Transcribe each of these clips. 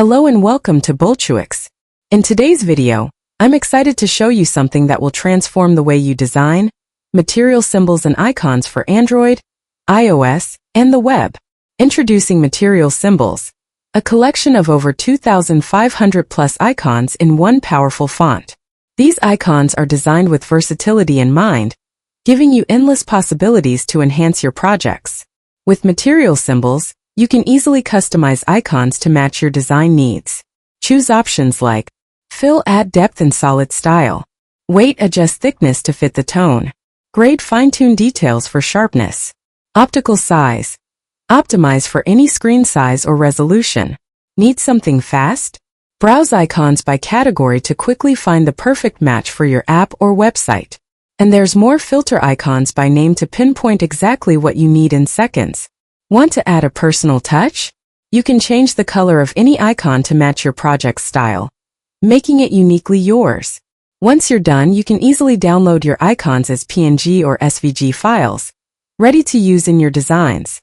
Hello and welcome to Boltuix. In today's video, I'm excited to show you something that will transform the way you design material symbols and icons for Android, iOS, and the web. Introducing Material Symbols, a collection of over 2,500 plus icons in one powerful font. These icons are designed with versatility in mind, giving you endless possibilities to enhance your projects. With Material Symbols, you can easily customize icons to match your design needs. Choose options like Fill, add depth and solid style. Weight, adjust thickness to fit the tone. Grade, fine-tune details for sharpness. Optical Size, optimize for any screen size or resolution. Need something fast? Browse icons by category to quickly find the perfect match for your app or website. And there's more, filter icons by name to pinpoint exactly what you need in seconds. Want to add a personal touch? You can change the color of any icon to match your project's style, making it uniquely yours. Once you're done, you can easily download your icons as PNG or SVG files, ready to use in your designs.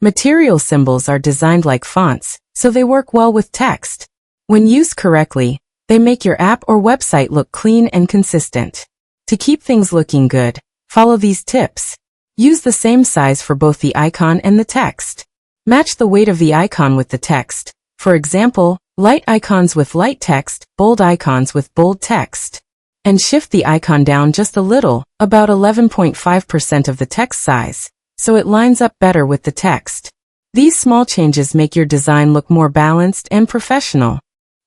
Material symbols are designed like fonts, so they work well with text. When used correctly, they make your app or website look clean and consistent. To keep things looking good, follow these tips. Use the same size for both the icon and the text. Match the weight of the icon with the text. For example, light icons with light text, bold icons with bold text. And shift the icon down just a little, about 11.5% of the text size, so it lines up better with the text. These small changes make your design look more balanced and professional.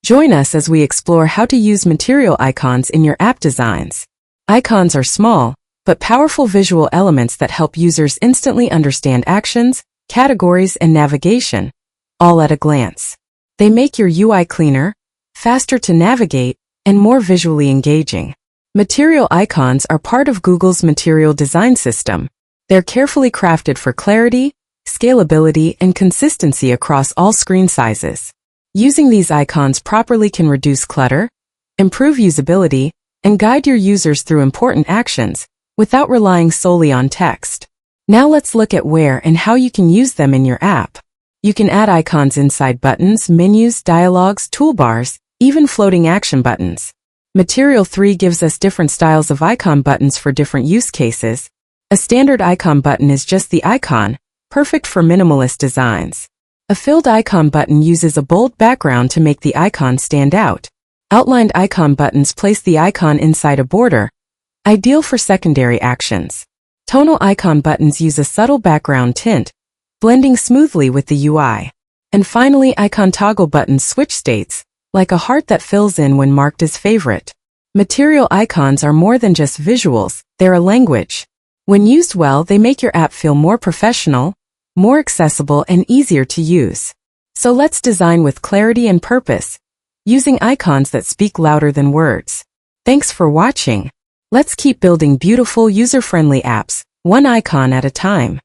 Join us as we explore how to use material icons in your app designs. Icons are small, but powerful visual elements that help users instantly understand actions, categories, and navigation, all at a glance. They make your UI cleaner, faster to navigate, and more visually engaging. Material icons are part of Google's material design system. They're carefully crafted for clarity, scalability, and consistency across all screen sizes. Using these icons properly can reduce clutter, improve usability, and guide your users through important actions, without relying solely on text. Now let's look at where and how you can use them in your app. You can add icons inside buttons, menus, dialogs, toolbars, even floating action buttons. Material 3 gives us different styles of icon buttons for different use cases. A standard icon button is just the icon, perfect for minimalist designs. A filled icon button uses a bold background to make the icon stand out. Outlined icon buttons place the icon inside a border, ideal for secondary actions. Tonal icon buttons use a subtle background tint, blending smoothly with the UI. And finally, icon toggle buttons switch states, like a heart that fills in when marked as favorite. Material icons are more than just visuals, they're a language. When used well, they make your app feel more professional, more accessible, and easier to use. So let's design with clarity and purpose, using icons that speak louder than words. Thanks for watching. Let's keep building beautiful, user-friendly apps, one icon at a time.